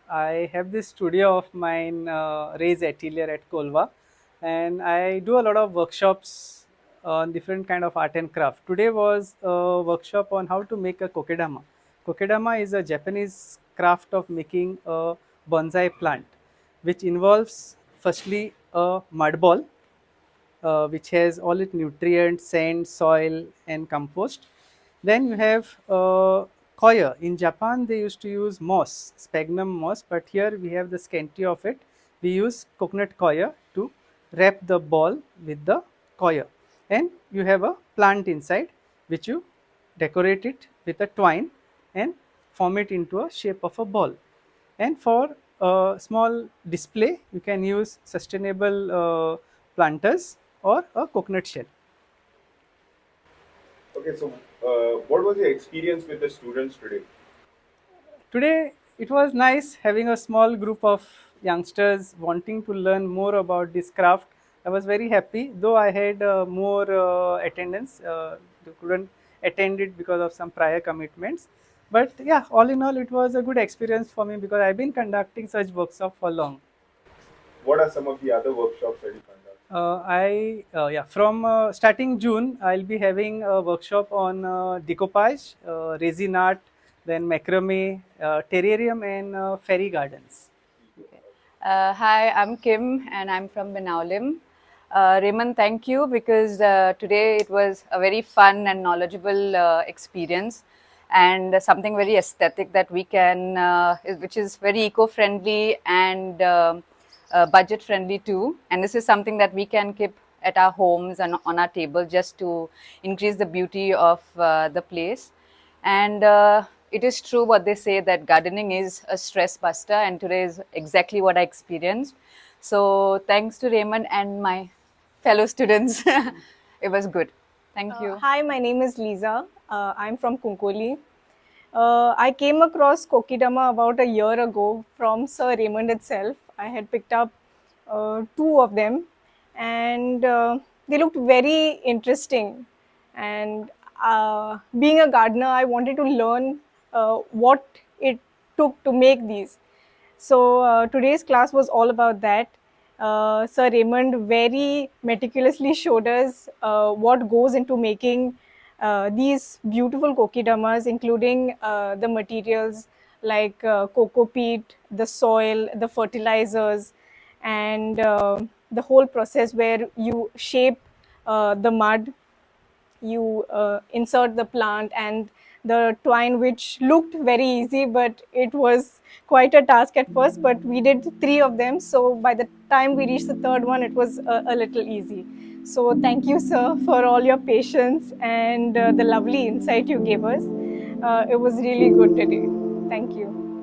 I have this studio of mine, Ray's Atelier at Colva, and I do a lot of workshops on different kind of art and craft. Today was a workshop on how to make a kokedama. Kokedama is a Japanese craft of making a bonsai plant, which involves firstly a mud ball, which has all its nutrients, sand, soil, and compost. Then you have coir. In Japan, they used to use moss, sphagnum moss, but here we have the scanty of it. We use coconut coir to wrap the ball with the coir, and you have a plant inside, which you decorate it with a twine and form it into a shape of a ball. And for a small display, you can use sustainable planters or a coconut shell. Okay, so what was your experience with the students today? Today, it was nice having a small group of youngsters wanting to learn more about this craft. I was very happy, though I had more attendance. They couldn't attend it because of some prior commitments. But yeah, all in all, it was a good experience for me because I've been conducting such workshops for long. What are some of the other workshops that you conduct? Yeah, from starting June, I'll be having a workshop on decoupage, resin art, then macrame, terrarium, and fairy gardens. Okay. Hi, I'm Kim and I'm from Benaulim. Raymond, thank you because today it was a very fun and knowledgeable experience and something very aesthetic that we can, which is very eco-friendly and budget-friendly too. And this is something that we can keep at our homes and on our table just to increase the beauty of the place. And it is true what they say that gardening is a stress buster, and today is exactly what I experienced. So, thanks to Raymond and my fellow students, it was good. Thank you. Hi, my name is Lisa. I'm from Kunkoli. I came across kokedama about a year ago from Sir Raymond itself. I had picked up two of them, and they looked very interesting. And being a gardener, I wanted to learn what it took to make these. So today's class was all about that. Sir Raymond very meticulously showed us what goes into making these beautiful kokedamas, including the materials like cocoa peat, the soil, the fertilizers, and the whole process where you shape the mud, you insert the plant and the twine, which looked very easy, but it was quite a task at first. But we did three of them, so by the time we reached the third one, it was a little easy. So thank you, sir, for all your patience and the lovely insight you gave us. It was really good today. Thank you.